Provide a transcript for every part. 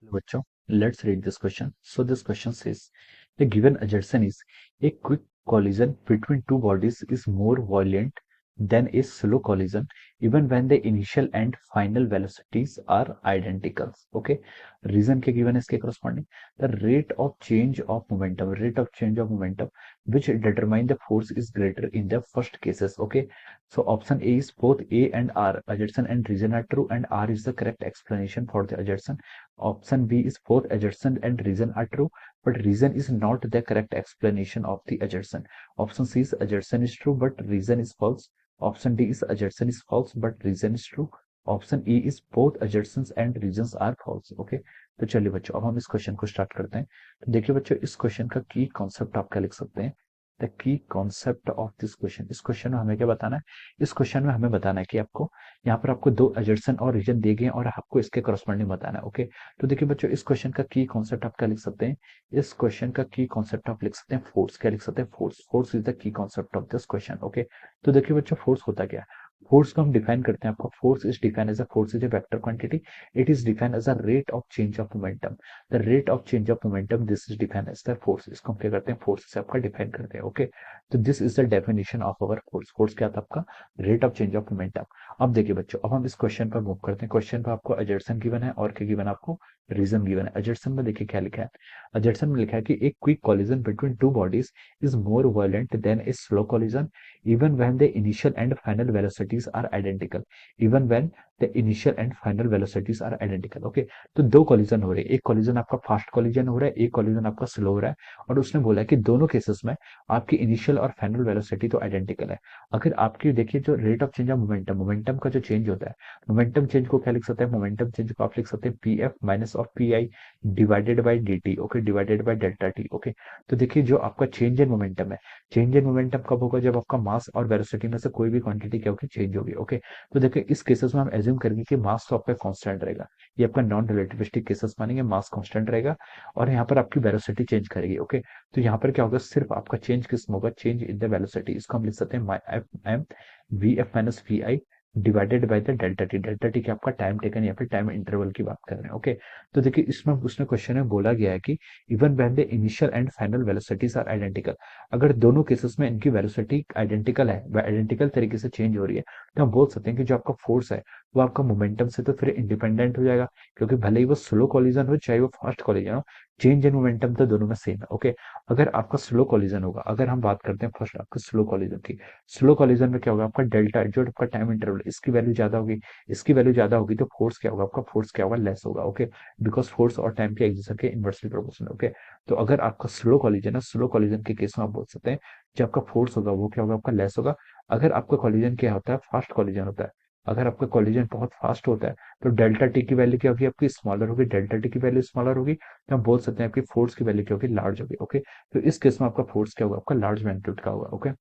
बच्चों, let's read this question. So this question says, the given assertion is a quick collision between two bodies is more violent than a slow collision, even when the initial and final velocities are identical. Okay, reason के given है इसके corresponding the rate of change of momentum, which determine the force is greater in the first cases. Okay, so option A is both A and R, assertion and reason are true, and R is the correct explanation for the assertion. Option B is both assertion and reason are true, but reason is not the correct explanation of the assertion. Option C is assertion is true, but reason is false. Option D is assertion is false, but reason is true. Option E is both assertions and reasons are false. Okay, तो चलिए बच्चों, अब हम इस question को start करते हैं. तो देखिए बच्चों, इस क्वेश्चन का की कॉन्सेप्ट आप क्या लिख सकते हैं. The key concept of this question, इस क्वेश्चन में हमें क्या बताना है. इस क्वेश्चन में हमें बताना है कि आपको यहाँ पर आपको दो assertion और रीजन दिए गए और आपको इसके करस्पॉन्डिंग बताना है. ओके, तो देखिए बच्चों, इस क्वेश्चन का की कॉन्सेप्ट आप क्या लिख सकते हैं. इस क्वेश्चन का की कॉन्सेप्ट आप लिख सकते हैं फोर्स. क्या लिख सकते हैं, force. Force is the key concept of this question. Okay, तो देखिए बच्चों, फोर्स होता क्या है. फोर्स को हम डिफाइन करते हैं. आपका force is define as a force is a vector quantity. It is define as a rate of change of momentum. The rate of change of momentum, this is define as the force. इसको हम क्या करते हैं, force से आपका define करते हैं. Okay, तो this is the definition of our force. Force क्या था आपका, rate of change of momentum. अब देखिए बच्चों, अब हम इस क्वेश्चन पर मूव करते हैं. क्वेश्चन पर आपको assertion गिवन है और क्या गिवन है, आपको रीजन गिवन है. assertion में देखिए क्या लिखा है. assertion में लिखा है कि एक quick collision between two bodies is more violent than a slow collision even when the initial and final velocities are identical. even when the initial and final velocities are identical. Okay, तो दो collision हो रहे हैं. एक collision आपका fast collision हो रहा है, एक collision आपका स्लो हो रहा है, और उसने बोला है कि दोनों केसेस में आपकी इनिशियल और फाइनल वेलोसिटी तो आइडेंटिकल है. अगर आपकी देखिए जो rate of change of momentum, momentum का जो चेंज होता है, मोमेंटम चेंज को क्या लिख सकते हैं, मोमेंटम चेंज को आप लिख सकते हैं P F minus of P I divided by D T. Okay, divided by delta T. Okay, तो देखिए जो आपका चेंज इन मोमेंटम है, चेंज इन मोमेंटम कब होगा, जब आपका मास और वेलोसिटी में से कोई भी क्वांटिटी क्या होगी, चेंज होगी. ओके, तो देखिए इस केसेस में हम एज्यूम करेंगे कि मास तो आपका कांस्टेंट रहेगा. ये आपका नॉन रिलेटिविस्टिक केसेस मानेंगे, मास कांस्टेंट रहेगा और यहाँ पर आपकी वेलोसिटी चेंज करेगी. ओके, तो यहाँ पर क्या होगा, सिर्फ आपका चेंज किस में होगा, चेंज इन द वेलोसिटी. इसको हम लिख सकते हैं F m v f minus v i divided by the delta t. Delta t क्या आपका टाइम टेकन या फिर टाइम इंटरवल की बात कर रहे हैं. ओके, तो देखिए इसमें उसने क्वेश्चन में बोला गया है कि even when the initial and final velocities are identical, अगर दोनों केसेस में इनकी वेलोसिटी आइडेंटिकल है, आइडेंटिकल तरीके से चेंज हो रही है, तो हम बोल सकते हैं कि जो आपका फोर्स है वो आपका मोमेंटम से तो फिर इंडिपेंडेंट हो जाएगा, क्योंकि भले ही वो स्लो कॉलिजन हो चाहे वो फास्ट कॉलिजन हो, चेंज इन मोमेंटम तो दोनों में सेम है. ओके, अगर आपका स्लो कॉलिजन होगा, अगर हम बात करते हैं फर्स्ट आपका स्लो कॉलिजन की, स्लो कॉलिजन में क्या होगा, आपका डेल्टा जो आपका टाइम इंटरवल इसकी वैल्यू ज्यादा होगी, इसकी वैल्यू ज्यादा होगी, तो फोर्स क्या होगा, आपका फोर्स क्या होगा, लेस होगा. ओके, बिकॉज फोर्स और टाइम के एक्सिशन के इनवर्सली प्रोपोर्शनल. ओके, तो अगर आपका स्लो कॉलिजन है, स्लो कॉलिजन के केस में आप बोल सकते हैं जो आपका फोर्स होगा वो क्या होगा, आपका लेस होगा. अगर आपका कॉलिजन क्या होता है, फास्ट कॉलिजन होता है, अगर आपका कॉलिजन बहुत फास्ट होता है, तो डेल्टा टी की वैल्यू क्या होगी, आपकी स्मॉलर होगी. डेल्टा टी की वैल्यू स्मॉलर होगी, तो हम बोल सकते हैं आपकी फोर्स की वैल्यू क्या होगी, लार्ज होगी. ओके, तो इस केस में आपका फोर्स क्या होगा, आपका लार्ज मैग्नीट्यूड का होगा. ओके,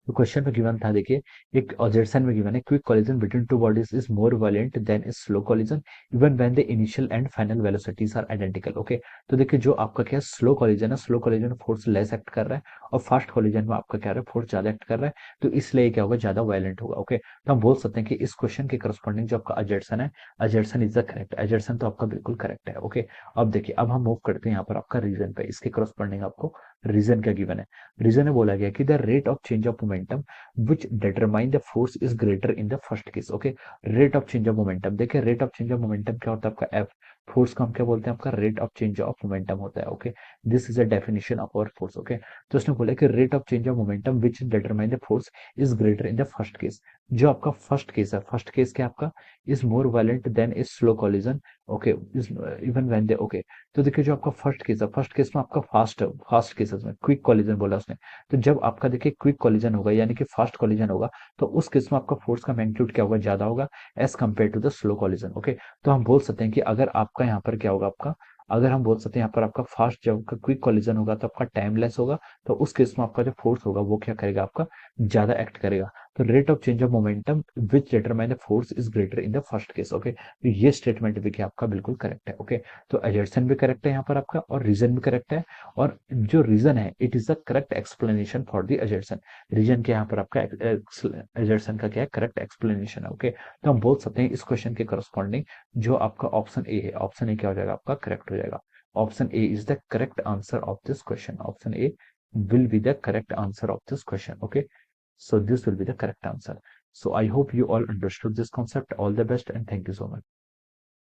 तो क्वेश्चन में गिवन था देखिए, एक ऑब्जेक्शन में गिवन है quick collision between two bodies is more violent than a slow collision even when the initial and final velocities are identical. Okay, तो देखिए जो आपका क्या स्लो कोलिजन है, स्लो कोलिजन में फोर्स लेस एक्ट कर रहा है और फास्ट कोलिजन में आपका क्या है, फोर्स ज्यादा एक्ट कर रहा है, तो इसलिए क्या होगा, ज्यादा वायलेंट होगा. ओके, तो हम बोल सकते हैं कि इस क्वेश्चन के करस्पॉन्डिंग जो आपका अजर्सन है, अजर्सन इज द करेक्ट. अजर्सन तो आपका बिल्कुल करेक्ट है. ओके, अब देखिए, अब हम मूव करते हैं यहाँ पर आपका रीजन पे. इसके करस्पॉन्डिंग आपको रीजन क्या गिवन है. रीजन में बोला गया कि the rate of change of momentum which determine the force is greater in the first case. Okay, rate of change of momentum. देखिए rate of change of momentum क्या होता है, आपका एफ. फोर्स को हम क्या बोलते हैं, आपका rate of change of momentum होता है. Okay, this is a definition of our force. Okay, तो उसने बोला कि rate of change of momentum which determine the force is greater in the first case. जो आपका फर्स्ट केस है, first case क्या आपका, is more violent than a slow collision. Okay, even when they. Okay, तो देखिए जो आपका first case है, फर्स्ट केस में आपका फास्ट केसेस में क्विक कॉलिजन बोला उसने. तो जब आपका देखिए क्विक कॉलिजन होगा यानी कि फास्ट कॉलिजन होगा, तो उस केस में आपका फोर्स का मैग्नीट्यूड क्या होगा, ज्यादा होगा as compared to the slow collision. Okay, तो हम बोल सकते हैं कि अगर आपका यहाँ पर क्या होगा, आपका अगर हम बोल सकते हैं यहाँ पर आपका फास्ट जब आपका क्विक कॉलिजन होगा तो आपका टाइम लेस होगा, तो उस केस में आपका जो फोर्स होगा वो क्या करेगा, आपका ज्यादा एक्ट करेगा. तो rate of change of momentum which determine the force is greater in the first case. Okay, तो ये स्टेटमेंट भी आपका बिल्कुल करेक्ट है। ओके, तो एजर्सन भी करेक्ट है यहाँ पर आपका, और रीजन भी करेक्ट है, और जो रीजन है it is the correct explanation for the assertion. Reason के यहाँ पर आपका एजर्सन का क्या है, करेक्ट एक्सप्लेनेशन है। ओके, तो हम बोल सकते हैं इस क्वेश्चन के करस्पॉन्डिंग जो आपका ऑप्शन ए है, ऑप्शन ए क्या हो जाएगा आपका, करेक्ट हो जाएगा। Option A is the correct answer of this question. Option A will be the correct answer of this question. Okay, so this will be the correct answer. So I hope you all understood this concept. All the best and thank you so much.